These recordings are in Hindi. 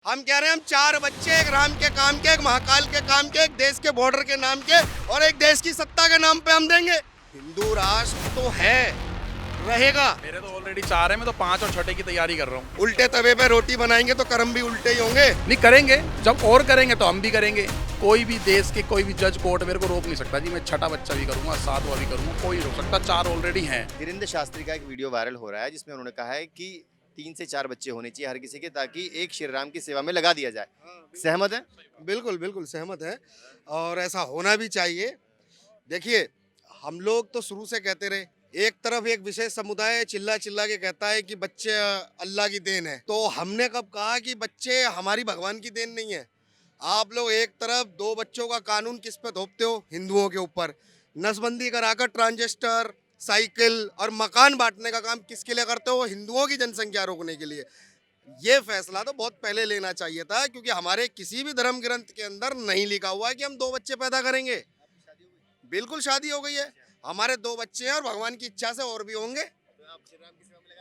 हम कह रहे हैं हम चार बच्चे, एक राम के काम के, एक महाकाल के काम के, एक देश के बॉर्डर के नाम के और एक देश की सत्ता के नाम पे हम देंगे। हिंदू राष्ट्र तो है, रहेगा। मेरे तो ऑलरेडी 4 है, मैं तो 5 और छठे की तैयारी कर रहा हूँ। उल्टे तवे पे रोटी बनाएंगे तो कर्म भी उल्टे ही होंगे। नहीं करेंगे, जब और करेंगे तो हम भी करेंगे। कोई भी देश के कोई भी जज कोर्ट मेरे को रोक नहीं सकता जी। मैं छठा बच्चा भी करूंगा, 7वां भी करूंगा, कोई रोक सकता। 4 ऑलरेडी हैं। धीरेन्द्र शास्त्री का एक वीडियो वायरल हो रहा है जिसमें उन्होंने कहा है कि 3 से 4 बच्चे होने चाहिए हर किसी के, ताकि एक श्री राम की सेवा में लगा दिया जाए। सहमत है? बिल्कुल बिल्कुल सहमत है और ऐसा होना भी चाहिए। देखिए, हम लोग तो शुरू से कहते रहे, एक तरफ एक विशेष समुदाय चिल्ला चिल्ला के कहता है कि बच्चे अल्लाह की देन है, तो हमने कब कहा कि बच्चे हमारी भगवान की देन नहीं है? आप लोग एक तरफ 2 बच्चों का कानून किस पे थोपते हो? हिंदुओं के ऊपर। नसबंदी कराकर ट्रांजिस्टर, साइकिल और मकान बांटने का काम किसके लिए करते हो? हिंदुओं की जनसंख्या रोकने के लिए। ये फैसला तो बहुत पहले लेना चाहिए था, क्योंकि हमारे किसी भी धर्म ग्रंथ के अंदर नहीं लिखा हुआ है कि हम 2 बच्चे पैदा करेंगे। बिल्कुल शादी हो गई है, हमारे 2 बच्चे हैं और भगवान की इच्छा से और भी होंगे।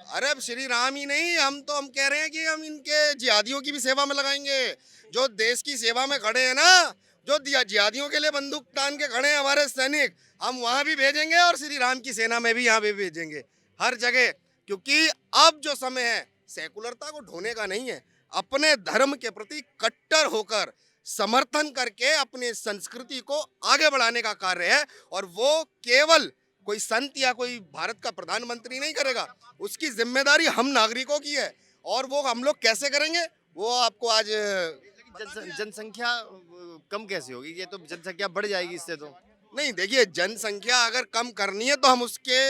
अरे अब श्री राम ही नहीं, हम कह रहे हैं कि हम इनके जिहादियों की भी सेवा में लगाएंगे। जो देश की सेवा में खड़े हैं ना, जो जिहादियों के लिए बंदूक तान के खड़े हैं हमारे सैनिक, हम वहां भी भेजेंगे और श्री राम की सेना में भी यहाँ भी भेजेंगे, हर जगह। क्योंकि अब जो समय है सेकुलरता को ढोने का नहीं है, अपने धर्म के प्रति कट्टर होकर समर्थन करके अपनी संस्कृति को आगे बढ़ाने का कार्य है। और वो केवल कोई संत या कोई भारत का प्रधानमंत्री नहीं करेगा, उसकी जिम्मेदारी हम नागरिकों की है। और वो हम लोग कैसे करेंगे वो आपको आज जनसंख्या कम कैसे होगी? ये तो जनसंख्या बढ़ जाएगी इससे तो। नहीं। देखिए, जनसंख्या अगर कम करनी है तो हम उसके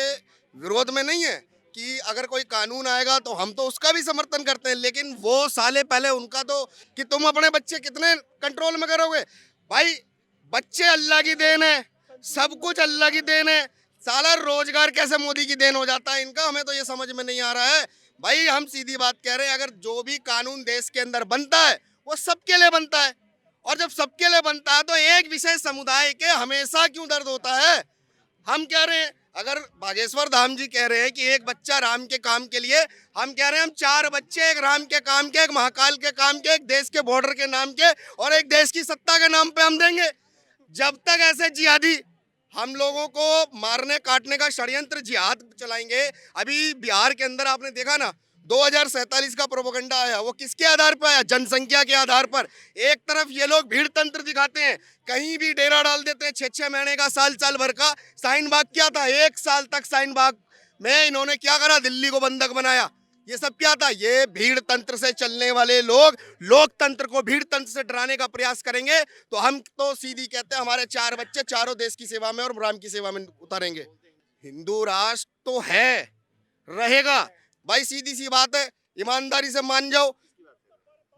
विरोध में नहीं है कि अगर कोई कानून आएगा तो हम तो उसका भी समर्थन करते हैं, लेकिन वो साले पहले उनका तो कि तुम अपने बच्चे कितने कंट्रोल में करोगे? भाई, बच्चे अल्लाह की देन है, सब कुछ अल्लाह की देन है। साला रोजगार कैसे मोदी की देन हो जाता है इनका, हमें तो ये समझ में नहीं आ रहा है। भाई, हम सीधी बात कह रहे हैं, अगर जो भी कानून देश के अंदर बनता है वो सबके लिए बनता है, और जब सबके लिए बनता है तो एक विशेष समुदाय के हमेशा क्यों दर्द होता है? हम कह रहे हैं, अगर बागेश्वर धाम जी कह रहे हैं कि एक बच्चा राम के काम के लिए, हम कह रहे हैं हम 4 बच्चे, एक राम के काम के, एक महाकाल के काम के, एक देश के बॉर्डर के नाम के और एक देश की सत्ता के नाम पे हम देंगे। जब तक ऐसे जिहादी हम लोगों को मारने काटने का षड्यंत्र जिहाद चलाएंगे। अभी बिहार के अंदर आपने देखा ना, 2047 का प्रोपेगेंडा आया, वो किसके आधार पर आया? जनसंख्या के आधार पर। एक तरफ ये लोग भीड़ तंत्र दिखाते हैं, कहीं भी डेरा डाल देते हैं, 6-6 महीने का, साल भर का। शाहीन बाग क्या था? 1 साल तक शाहीन बाग में इन्होंने क्या करा? दिल्ली को बंधक बनाया। ये सब क्या था? ये भीड़ तंत्र से चलने वाले लोग लोकतंत्र को भीड़ तंत्र से डराने का प्रयास करेंगे। तो हम तो सीधी कहते हैं, हमारे 4 बच्चे चारों देश की सेवा में और राम की सेवा में उतारेंगे। हिंदू राष्ट्र तो है, रहेगा। भाई, सीधी सी बात है, ईमानदारी से मान जाओ।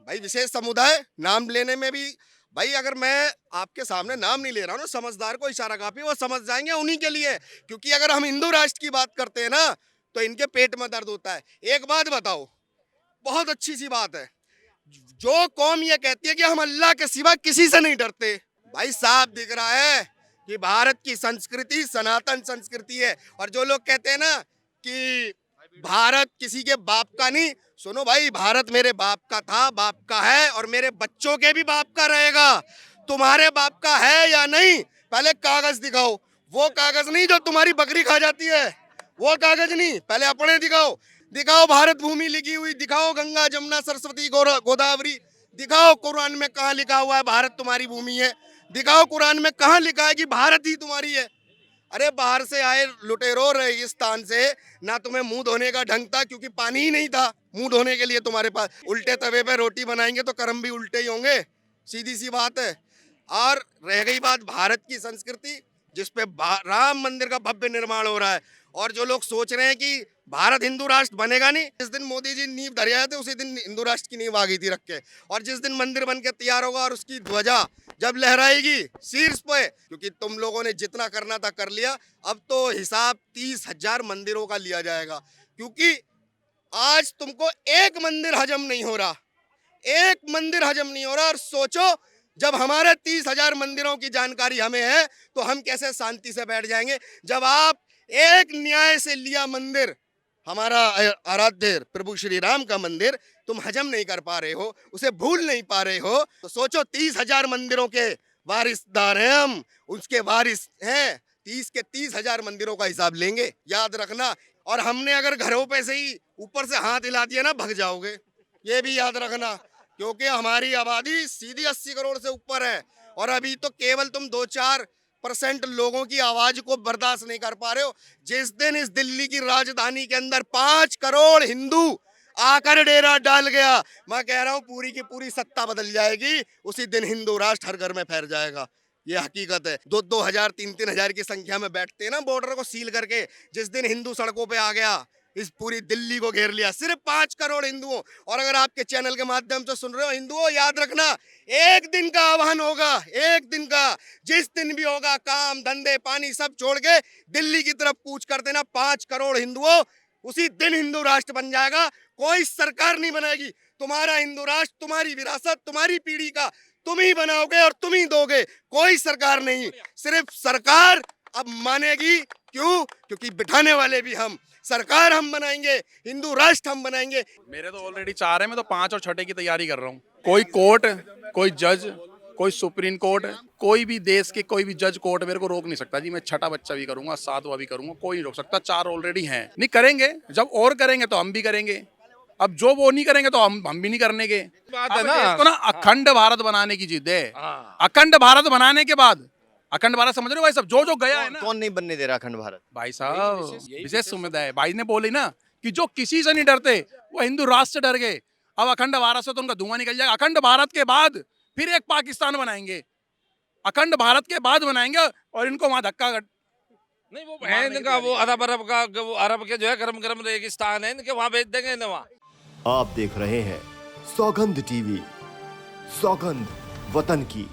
भाई, विशेष समुदाय नाम लेने में भी, भाई अगर मैं आपके सामने नाम नहीं ले रहा हूँ ना, समझदार को इशारा काफी, वो समझ जाएंगे उन्हीं के लिए। क्योंकि अगर हम हिंदू राष्ट्र की बात करते हैं ना, तो इनके पेट में दर्द होता है। एक बात बताओ, बहुत अच्छी सी बात है, जो कौम ये कहती है कि हम अल्लाह के सिवा किसी से नहीं डरते, भाई साफ दिख रहा है कि भारत की संस्कृति सनातन संस्कृति है। और जो लोग कहते हैं ना कि भारत किसी के बाप का नहीं, सुनो भाई, भारत मेरे बाप का था, बाप का है और मेरे बच्चों के भी बाप का रहेगा। तुम्हारे बाप का है या नहीं? पहले कागज दिखाओ। वो कागज नहीं जो तुम्हारी बकरी खा जाती है, वो कागज नहीं, पहले अपने दिखाओ। दिखाओ भारत भूमि लिखी हुई, दिखाओ गंगा जमुना सरस्वती गोदावरी, दिखाओ कुरान में कहाँ लिखा हुआ है भारत तुम्हारी भूमि है। दिखाओ कुरान में कहाँ लिखा है कि भारत ही तुम्हारी है। अरे बाहर से आए लुटेरो रेगिस्तान से, ना तुम्हें मुंह धोने का ढंग था, क्योंकि पानी ही नहीं था मुंह धोने के लिए तुम्हारे पास। उल्टे तवे पे रोटी बनाएंगे तो कर्म भी उल्टे ही होंगे, सीधी सी बात है। और रह गई बात भारत की संस्कृति, जिसपे राम मंदिर का भव्य निर्माण हो रहा है, और जो लोग सोच रहे हैं कि भारत हिंदू राष्ट्र बनेगा नहीं, जिस दिन मोदी जी नींव धरे आए थे उसी दिन हिंदू राष्ट्र की नींव आ गई थी रख के। और जिस दिन मंदिर बन के तैयार होगा और उसकी ध्वजा जब लहराएगी शीर्ष पे, क्योंकि तुम लोगों ने जितना करना था कर लिया, अब तो हिसाब 30,000 मंदिरों का लिया जाएगा। क्योंकि आज तुमको एक मंदिर हजम नहीं हो रहा, एक मंदिर हजम नहीं हो रहा। और सोचो, जब हमारे 30,000 मंदिरों की जानकारी हमें है तो हम कैसे शांति से बैठ जाएंगे? जब आप एक न्याय से लिया मंदिर, हमारा आराध्य प्रभु श्री राम का मंदिर, तो तुम हजम नहीं कर पा रहे हो, उसे भूल नहीं पा रहे हो, तो सोचो 30,000 मंदिरों के वारिसदार हैं हम, उसके वारिस हैं। 30 के 30,000 मंदिरों का हिसाब लेंगे, याद रखना। और हमने अगर घरों पे से ही ऊपर से हाथ हिला दिया ना, भग जाओगे, ये भी याद रखना, क्योंकि हमारी आबादी सीधी 80 करोड़ से ऊपर है। और अभी तो केवल तुम 2-4% लोगों की आवाज को बर्दाश्त नहीं कर पा रहे हो। जिस दिन इस दिल्ली की राजधानी के अंदर 5 करोड़ हिंदू आकर डेरा डाल गया, मैं कह रहा हूं पूरी की पूरी सत्ता बदल जाएगी। उसी दिन हिंदू राष्ट्र हर घर में फैल जाएगा, ये हकीकत है। 2-2 हजार 3-3 हजार की संख्या में बैठते हैं ना बॉर्डर को सील करके। जिस दिन हिंदू सड़कों पे आ गया, इस पूरी दिल्ली को घेर लिया, सिर्फ 5 करोड़ हिंदुओं। और अगर आपके चैनल के माध्यम से सुन रहे हो हिंदुओं, याद रखना, एक दिन का आह्वान होगा, एक दिन का, जिस दिन भी होगा, काम धंधे पानी सब छोड़ के दिल्ली की तरफ कूच कर देना। 5 करोड़ हिंदुओं, उसी दिन हिंदू राष्ट्र बन जाएगा। कोई सरकार नहीं बनेगी, तुम्हारा हिंदू राष्ट्र, तुम्हारी विरासत, तुम्हारी पीढ़ी का तुम ही बनाओगे और तुम ही दोगे, कोई सरकार नहीं। सिर्फ सरकार अब मानेगी, क्यों? क्योंकि बिठाने वाले भी हम, सरकार हम बनाएंगे, हिंदू राष्ट्र हम बनाएंगे। मेरे तो ऑलरेडी 4 है, मैं तो 5 और छठे की तैयारी कर रहा हूँ। कोई कोर्ट, कोई जज, कोई सुप्रीम कोर्ट, कोई भी देश के कोई भी जज कोर्ट मेरे को रोक नहीं सकता जी। मैं छठा बच्चा भी करूंगा, 7वां भी करूंगा, कोई नहीं रोक सकता। 4 ऑलरेडी हैं। नहीं करेंगे, जब और करेंगे तो हम भी करेंगे। अब जो वो नहीं करेंगे तो हम भी नहीं करने के। बात है ना, तो ना अखंड भारत बनाने की जिद है। हाँ। अखंड भारत बनाने के बाद, अखंड भारत समझ रहे हो भाई साहब, जो जो गया है ना, कौन नहीं बनने दे रहा अखंड भारत? भाई साहब विशेष सुविधा है। भाई ने बोली ना कि जो किसी से नहीं डरते वो हिंदू राष्ट्र से डर गए। अब अखंड भारत से तो उनका धुआं निकल जाएगा। अखंड भारत के बाद फिर एक पाकिस्तान बनाएंगे, अखंड भारत के बाद बनाएंगे, और इनको वहां धक्का नहीं वो है इनका, वो अरब का, वो अरब के जो है गरम गरम रेगिस्तान है इनके, वहां भेज देंगे इन्हें वहां। आप देख रहे हैं सौगंध टीवी, सौगंध वतन की।